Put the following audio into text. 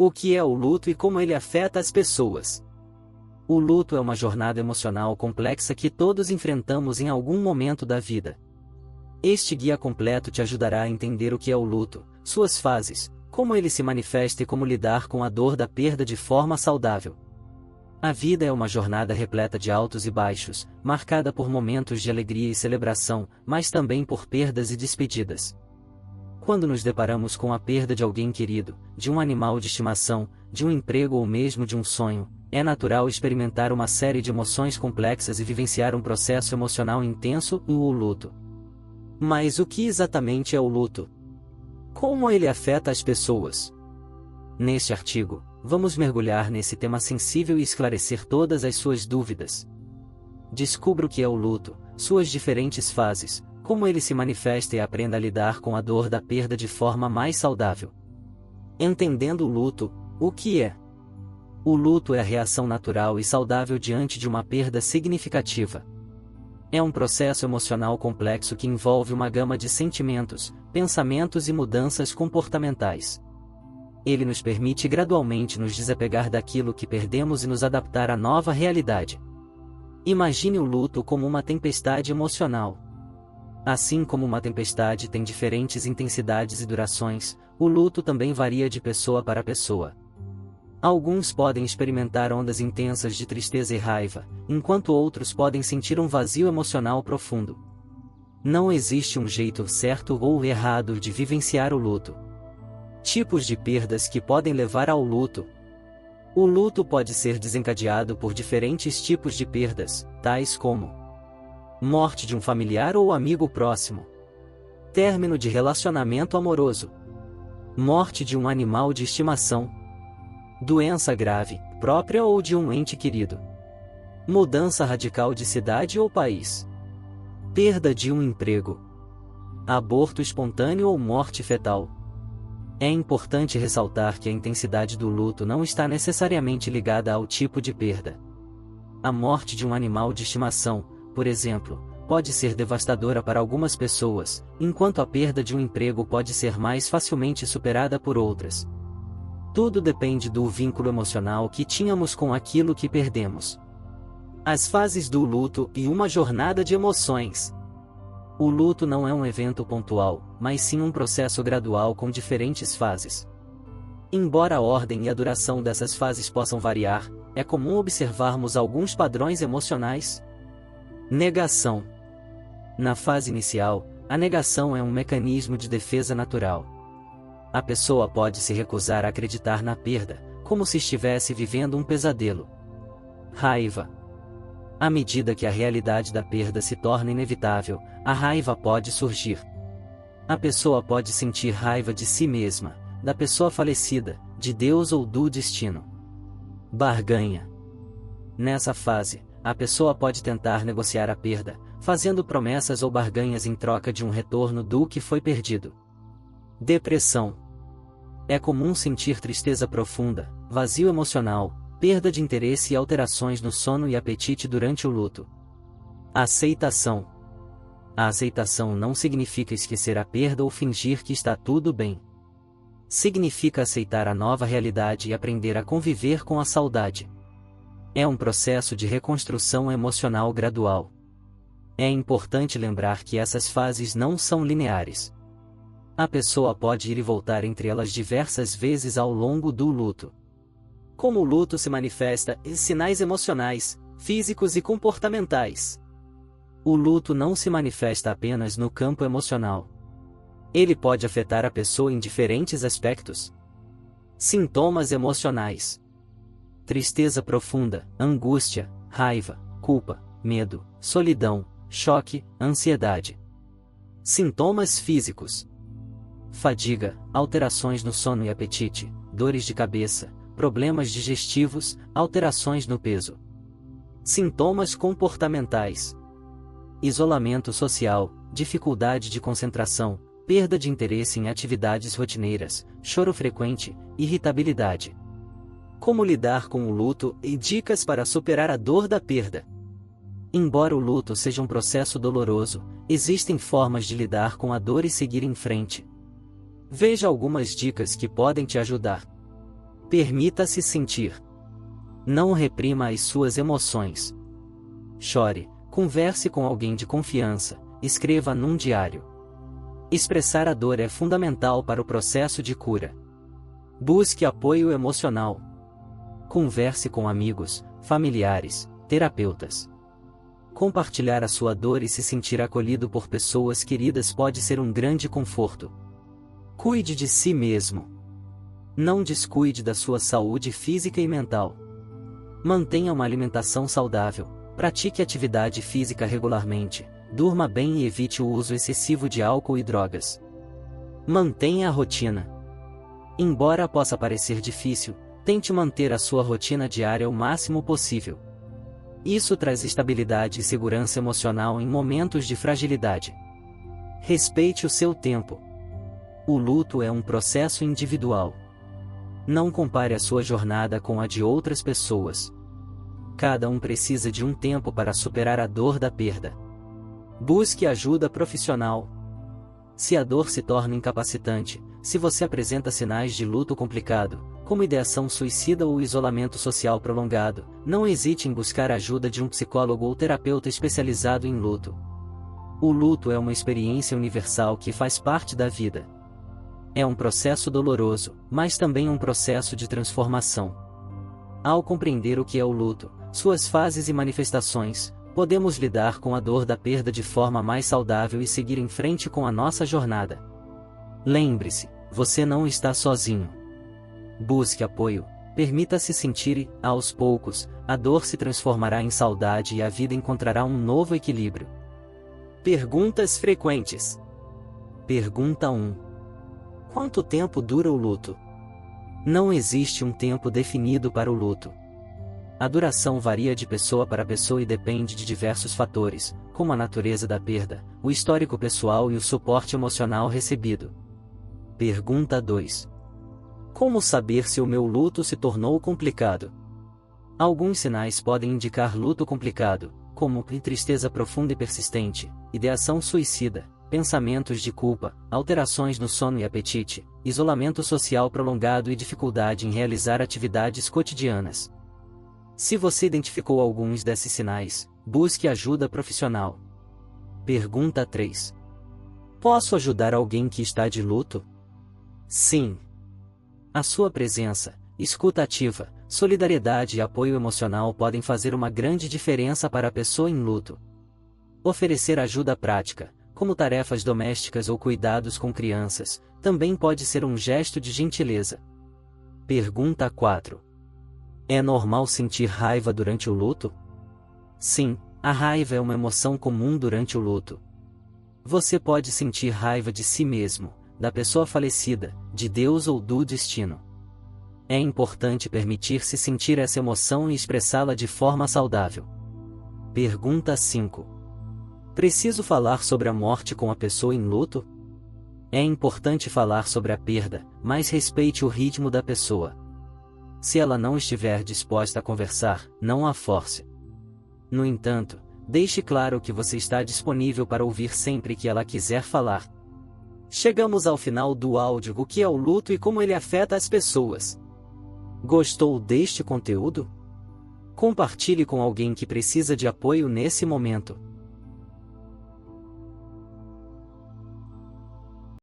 O que é o luto e como ele afeta as pessoas? O luto é uma jornada emocional complexa que todos enfrentamos em algum momento da vida. Este guia completo te ajudará a entender o que é o luto, suas fases, como ele se manifesta e como lidar com a dor da perda de forma saudável. A vida é uma jornada repleta de altos e baixos, marcada por momentos de alegria e celebração, mas também por perdas e despedidas. Quando nos deparamos com a perda de alguém querido, de um animal de estimação, de um emprego ou mesmo de um sonho, é natural experimentar uma série de emoções complexas e vivenciar um processo emocional intenso, o luto. Mas o que exatamente é o luto? Como ele afeta as pessoas? Neste artigo, vamos mergulhar nesse tema sensível e esclarecer todas as suas dúvidas. Descubra o que é o luto, suas diferentes fases, como ele se manifesta e aprenda a lidar com a dor da perda de forma mais saudável. Entendendo o luto, o que é? O luto é a reação natural e saudável diante de uma perda significativa. É um processo emocional complexo que envolve uma gama de sentimentos, pensamentos e mudanças comportamentais. Ele nos permite gradualmente nos desapegar daquilo que perdemos e nos adaptar à nova realidade. Imagine o luto como uma tempestade emocional. Assim como uma tempestade tem diferentes intensidades e durações, o luto também varia de pessoa para pessoa. Alguns podem experimentar ondas intensas de tristeza e raiva, enquanto outros podem sentir um vazio emocional profundo. Não existe um jeito certo ou errado de vivenciar o luto. Tipos de perdas que podem levar ao luto. O luto pode ser desencadeado por diferentes tipos de perdas, tais como morte de um familiar ou amigo próximo, término de relacionamento amoroso, morte de um animal de estimação, doença grave, própria ou de um ente querido, mudança radical de cidade ou país, perda de um emprego, aborto espontâneo ou morte fetal. É importante ressaltar que a intensidade do luto não está necessariamente ligada ao tipo de perda. A morte de um animal de estimação, por exemplo, pode ser devastadora para algumas pessoas, enquanto a perda de um emprego pode ser mais facilmente superada por outras. Tudo depende do vínculo emocional que tínhamos com aquilo que perdemos. As fases do luto e uma jornada de emoções. O luto não é um evento pontual, mas sim um processo gradual com diferentes fases. Embora a ordem e a duração dessas fases possam variar, é comum observarmos alguns padrões emocionais. Negação. Na fase inicial, a negação é um mecanismo de defesa natural. A pessoa pode se recusar a acreditar na perda, como se estivesse vivendo um pesadelo. Raiva. À medida que a realidade da perda se torna inevitável, a raiva pode surgir. A pessoa pode sentir raiva de si mesma, da pessoa falecida, de Deus ou do destino. Barganha. Nessa fase, a pessoa pode tentar negociar a perda, fazendo promessas ou barganhas em troca de um retorno do que foi perdido. Depressão. É comum sentir tristeza profunda, vazio emocional, perda de interesse e alterações no sono e apetite durante o luto. Aceitação. A aceitação não significa esquecer a perda ou fingir que está tudo bem. Significa aceitar a nova realidade e aprender a conviver com a saudade. É um processo de reconstrução emocional gradual. É importante lembrar que essas fases não são lineares. A pessoa pode ir e voltar entre elas diversas vezes ao longo do luto. Como o luto se manifesta em sinais emocionais, físicos e comportamentais. O luto não se manifesta apenas no campo emocional. Ele pode afetar a pessoa em diferentes aspectos. Sintomas emocionais: tristeza profunda, angústia, raiva, culpa, medo, solidão, choque, ansiedade. Sintomas físicos: fadiga, alterações no sono e apetite, dores de cabeça, problemas digestivos, alterações no peso. Sintomas comportamentais: isolamento social, dificuldade de concentração, perda de interesse em atividades rotineiras, choro frequente, irritabilidade. Como lidar com o luto e dicas para superar a dor da perda. Embora o luto seja um processo doloroso, existem formas de lidar com a dor e seguir em frente. Veja algumas dicas que podem te ajudar. Permita-se sentir. Não reprima as suas emoções. Chore, converse com alguém de confiança, escreva num diário. Expressar a dor é fundamental para o processo de cura. Busque apoio emocional. Converse com amigos, familiares, terapeutas. Compartilhar a sua dor e se sentir acolhido por pessoas queridas pode ser um grande conforto. Cuide de si mesmo. Não descuide da sua saúde física e mental. Mantenha uma alimentação saudável, pratique atividade física regularmente, durma bem e evite o uso excessivo de álcool e drogas. Mantenha a rotina. Embora possa parecer difícil, tente manter a sua rotina diária o máximo possível. Isso traz estabilidade e segurança emocional em momentos de fragilidade. Respeite o seu tempo. O luto é um processo individual. Não compare a sua jornada com a de outras pessoas. Cada um precisa de um tempo para superar a dor da perda. Busque ajuda profissional. Se a dor se torna incapacitante, se você apresenta sinais de luto complicado, como ideação suicida ou isolamento social prolongado, não hesite em buscar a ajuda de um psicólogo ou terapeuta especializado em luto. O luto é uma experiência universal que faz parte da vida. É um processo doloroso, mas também um processo de transformação. Ao compreender o que é o luto, suas fases e manifestações, podemos lidar com a dor da perda de forma mais saudável e seguir em frente com a nossa jornada. Lembre-se, você não está sozinho. Busque apoio, permita-se sentir e, aos poucos, a dor se transformará em saudade e a vida encontrará um novo equilíbrio. Perguntas frequentes. Pergunta 1. Quanto tempo dura o luto? Não existe um tempo definido para o luto. A duração varia de pessoa para pessoa e depende de diversos fatores, como a natureza da perda, o histórico pessoal e o suporte emocional recebido. Pergunta 2. Como saber se o meu luto se tornou complicado? Alguns sinais podem indicar luto complicado, como tristeza profunda e persistente, ideação suicida, pensamentos de culpa, alterações no sono e apetite, isolamento social prolongado e dificuldade em realizar atividades cotidianas. Se você identificou alguns desses sinais, busque ajuda profissional. Pergunta 3. Posso ajudar alguém que está de luto? Sim. A sua presença, escuta ativa, solidariedade e apoio emocional podem fazer uma grande diferença para a pessoa em luto. Oferecer ajuda prática, como tarefas domésticas ou cuidados com crianças, também pode ser um gesto de gentileza. Pergunta 4. É normal sentir raiva durante o luto? Sim, a raiva é uma emoção comum durante o luto. Você pode sentir raiva de si mesmo, da pessoa falecida, de Deus ou do destino. É importante permitir-se sentir essa emoção e expressá-la de forma saudável. Pergunta 5. Preciso falar sobre a morte com a pessoa em luto? É importante falar sobre a perda, mas respeite o ritmo da pessoa. Se ela não estiver disposta a conversar, não a force. No entanto, deixe claro que você está disponível para ouvir sempre que ela quiser falar. Chegamos ao final do áudio. O que é o luto e como ele afeta as pessoas? Gostou deste conteúdo? Compartilhe com alguém que precisa de apoio nesse momento.